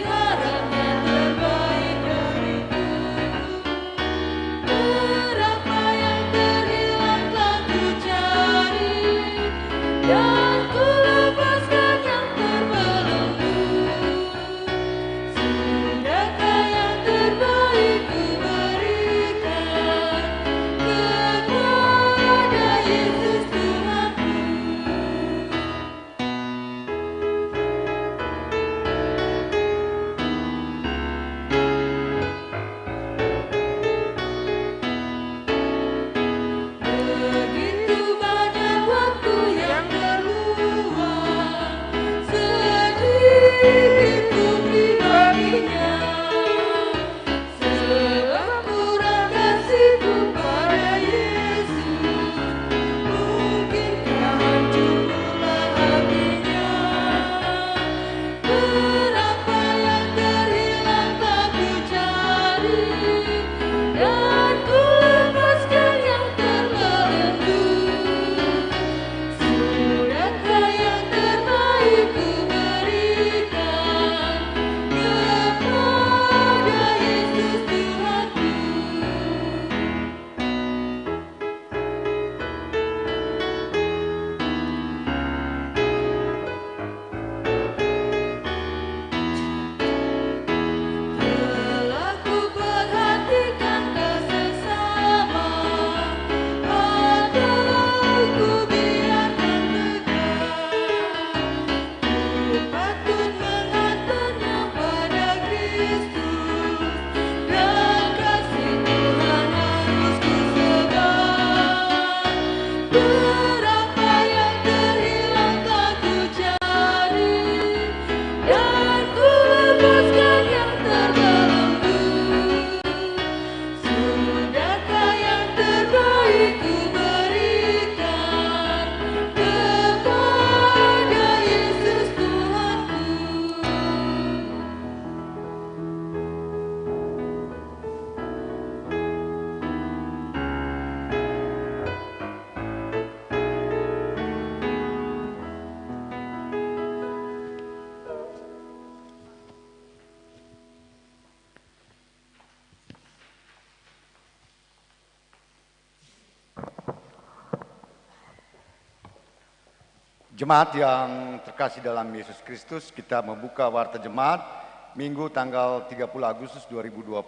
S3: Harapnya terbaik dari
S4: Jemaat yang terkasih dalam Yesus Kristus, kita membuka Warta Jemaat Minggu tanggal 30 Agustus 2020.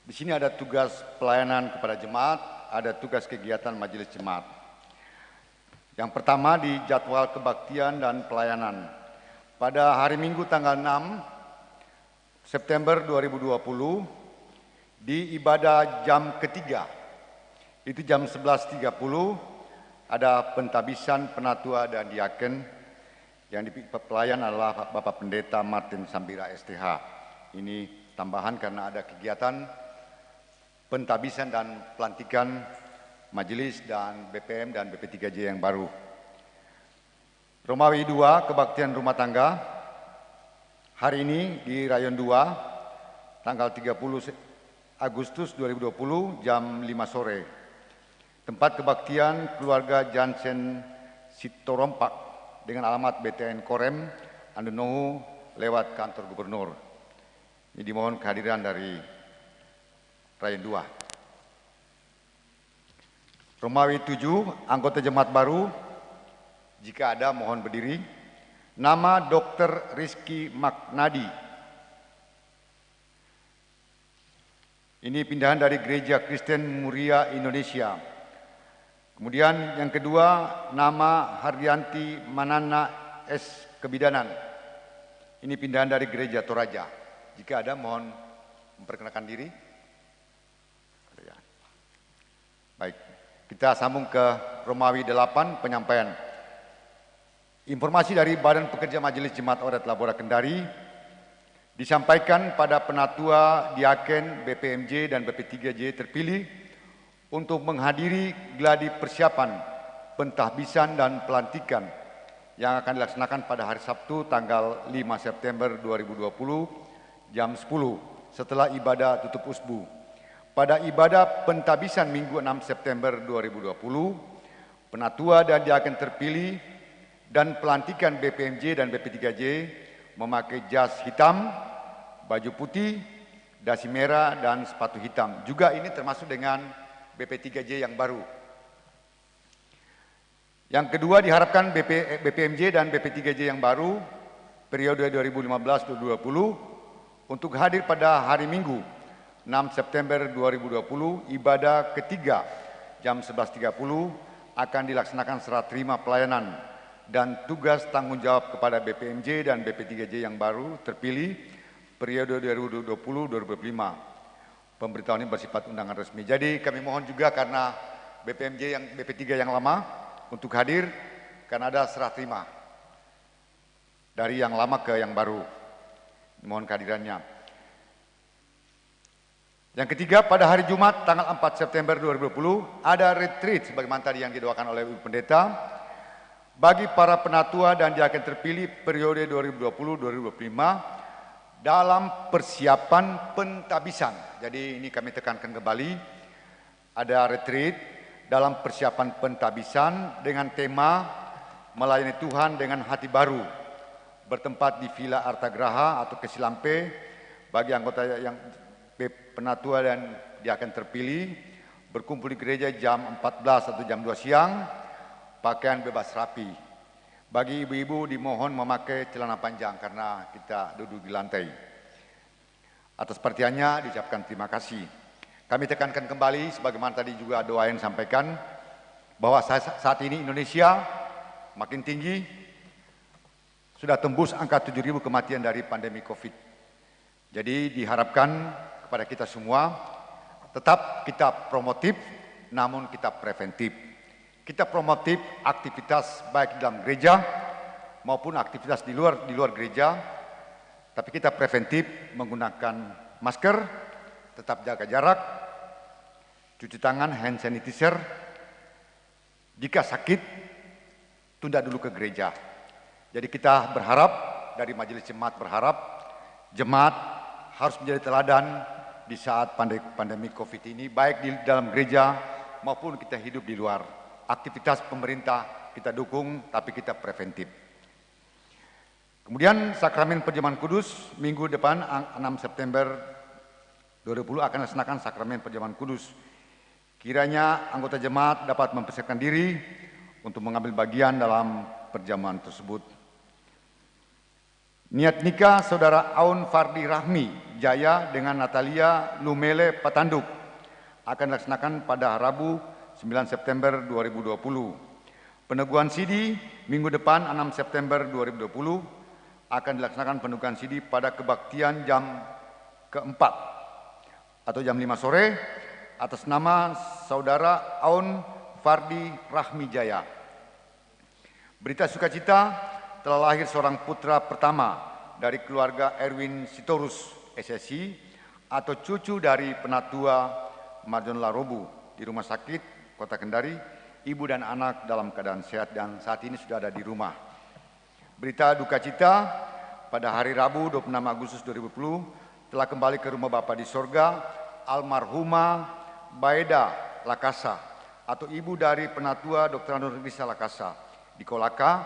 S4: Di sini ada tugas pelayanan kepada jemaat, ada tugas kegiatan majelis jemaat. Yang pertama di jadwal kebaktian dan pelayanan. Pada hari Minggu tanggal 6 September 2020, di ibadah jam ketiga, itu jam 11.30, ada pentabisan penatua dan diaken. Yang pelayan adalah Bapak Pendeta Martin Sambira STH. Ini tambahan karena ada kegiatan pentabisan dan pelantikan majelis dan BPM dan BP3J yang baru. Romawi 2, kebaktian rumah tangga. Hari ini di Rayon 2, tanggal 30 Agustus 2020, jam 5 sore. Tempat kebaktian keluarga Jansen Sitorompak dengan alamat BTN Korem, Andenohu, lewat kantor gubernur. Ini dimohon kehadiran dari Rayon 2. Romawi 7, anggota jemaat baru, jika ada mohon berdiri. Nama Dr. Rizky Maknadi. Ini pindahan dari Gereja Kristen Muria Indonesia. Kemudian yang kedua, nama Hardianti Manana S. Kebidanan. Ini pindahan dari Gereja Toraja. Jika ada mohon memperkenalkan diri. Baik, kita sambung ke Romawi 8, penyampaian. Informasi dari Badan Pekerja Majelis Jemaat Oret Labora Kendari disampaikan pada penatua, diaken, BPMJ dan BP3J terpilih untuk menghadiri gladi persiapan pentahbisan dan pelantikan yang akan dilaksanakan pada hari Sabtu tanggal 5 September 2020 jam 10 setelah ibadah tutup usbu. Pada ibadah pentahbisan Minggu 6 September 2020, penatua dan diaken terpilih dan pelantikan BPMJ dan BP3J memakai jas hitam, baju putih, dasi merah dan sepatu hitam. Juga ini termasuk dengan BP3J yang baru. Yang kedua, diharapkan BPMJ dan BP3J yang baru periode 2015-2020 untuk hadir pada hari Minggu 6 September 2020, ibadah ketiga jam 11.30 akan dilaksanakan serah terima pelayanan dan tugas tanggung jawab kepada BPMJ dan BP3J yang baru terpilih periode 2020-2025. Pemberitahuan ini bersifat undangan resmi. Jadi kami mohon juga karena BP3 yang lama untuk hadir karena ada serah terima dari yang lama ke yang baru. Mohon kehadirannya. Yang ketiga, pada hari Jumat tanggal 4 September 2020 ada retreat sebagaimana tadi yang didoakan oleh Ibu Pendeta bagi para penatua dan diaken terpilih periode 2020-2025 dalam persiapan pentabisan. Jadi ini kami tekankan kembali, ada retreat dalam persiapan pentabisan dengan tema melayani Tuhan dengan hati baru, bertempat di Villa Artagraha atau Kesilampe bagi anggota yang penatua dan diaken terpilih, berkumpul di gereja jam 14 atau jam 2 siang, pakaian bebas rapi. Bagi ibu-ibu dimohon memakai celana panjang karena kita duduk di lantai. Atas perhatiannya diucapkan terima kasih. Kami tekankan kembali sebagaimana tadi juga doain sampaikan bahwa saat ini Indonesia makin tinggi, sudah tembus angka 7.000 kematian dari pandemi Covid. Jadi diharapkan kepada kita semua tetap kita promotif namun kita preventif. Kita promotif aktivitas baik dalam gereja maupun aktivitas di luar gereja, tapi kita preventif menggunakan masker, tetap jaga jarak, cuci tangan, hand sanitizer. Jika sakit, tunda dulu ke gereja. Jadi kita berharap, dari majelis jemaat berharap, jemaat harus menjadi teladan di saat pandemi Covid ini, baik di dalam gereja maupun kita hidup di luar. Aktivitas pemerintah kita dukung, tapi kita preventif. Kemudian sakramen perjamuan kudus minggu depan 6 September 2020 akan dilaksanakan sakramen perjamuan kudus. Kiranya anggota jemaat dapat mempersiapkan diri untuk mengambil bagian dalam perjamuan tersebut. Niat nikah Saudara Aun Fardi Rahmi Jaya dengan Natalia Lumele Patanduk akan dilaksanakan pada Rabu 9 September 2020. Peneguhan sidi minggu depan 6 September 2020 akan dilaksanakan peneguhan sidi pada kebaktian jam keempat atau jam 5 sore atas nama Saudara Aun Fardi Rahmi Jaya. Berita sukacita telah lahir seorang putra pertama dari keluarga Erwin Sitorus SSI atau cucu dari Penatua Marjon Larobu di Rumah Sakit Kota Kendari. Ibu dan anak dalam keadaan sehat dan saat ini sudah ada di rumah. Berita duka cita pada hari Rabu 26 Agustus 2020 telah kembali ke rumah Bapa di sorga almarhumah Baeda Lakasa atau ibu dari Penatua Dr. Nurlisa Lakasa di Kolaka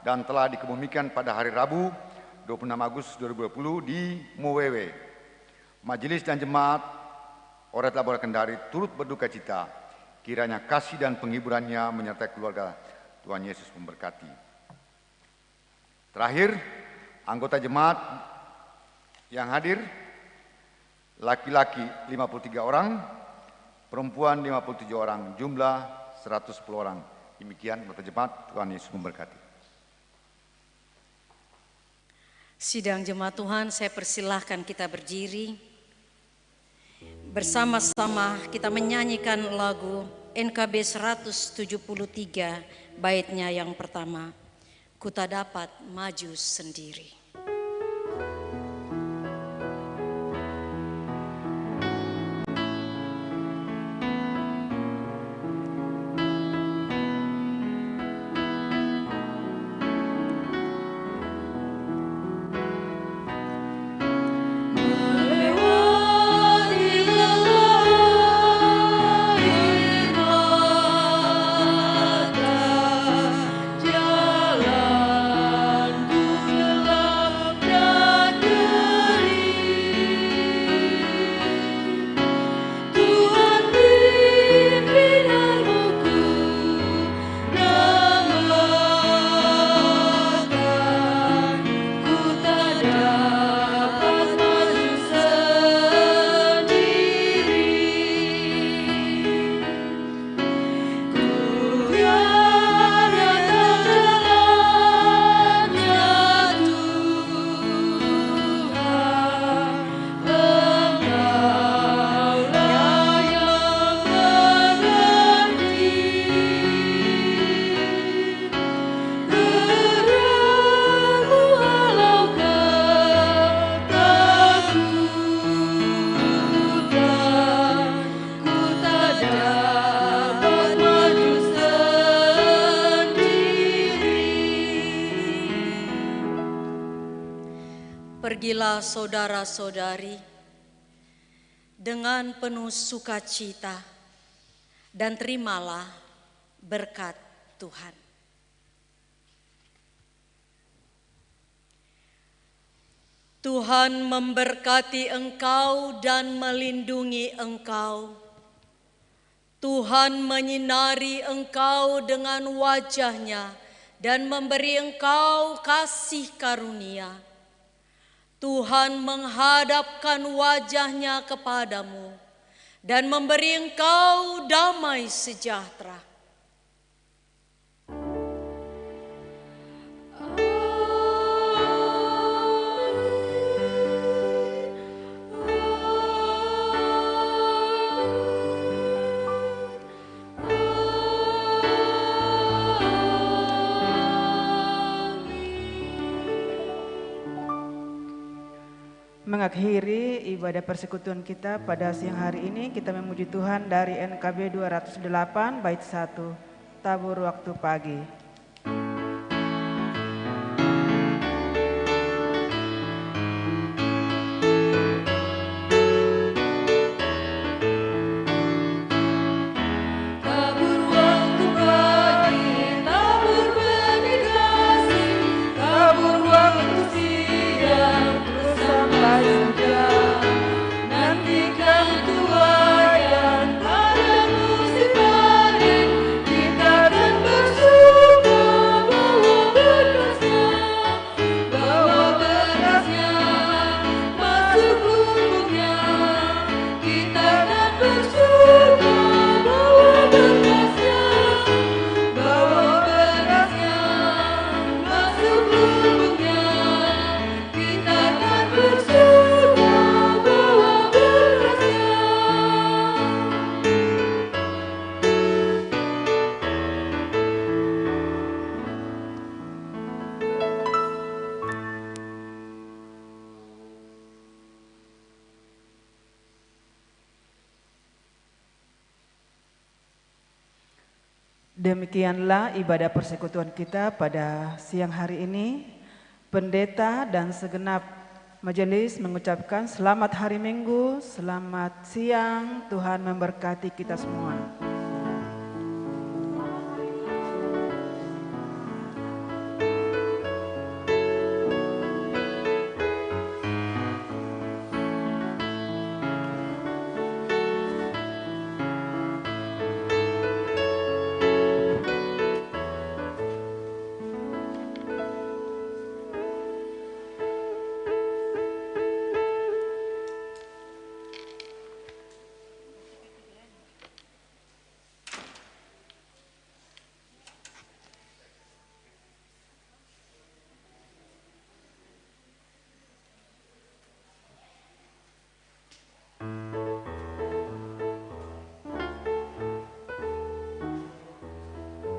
S4: dan telah dikebumikan pada hari Rabu 26 Agustus 2020 di Mowewe. Majelis dan jemaat Oret Labora Kendari turut berduka cita. Kiranya kasih dan penghiburannya menyertai keluarga. Tuhan Yesus memberkati. Terakhir, anggota jemaat yang hadir, laki-laki 53 orang, perempuan 57 orang, jumlah 110 orang. Demikian anggota jemaat, Tuhan Yesus memberkati.
S2: Sidang jemaat Tuhan, saya persilahkan kita berdiri. Bersama-sama kita menyanyikan lagu NKB 173 baitnya yang pertama, Ku Tak Dapat Maju Sendiri. Pergilah saudara-saudari dengan penuh sukacita dan terimalah berkat Tuhan. Tuhan memberkati engkau dan melindungi engkau. Tuhan menyinari engkau dengan wajah-Nya dan memberi engkau kasih karunia. Tuhan menghadapkan wajah-Nya kepadamu dan memberi engkau damai sejahtera.
S1: Mengakhiri ibadah persekutuan kita pada siang hari ini, kita memuji Tuhan dari NKB 208 bait 1, Tabur Waktu Pagi.
S3: Kita akan bersyukur.
S1: Demikianlah ibadah persekutuan kita pada siang hari ini. Pendeta dan segenap majelis mengucapkan selamat hari Minggu, selamat siang, Tuhan memberkati kita semua.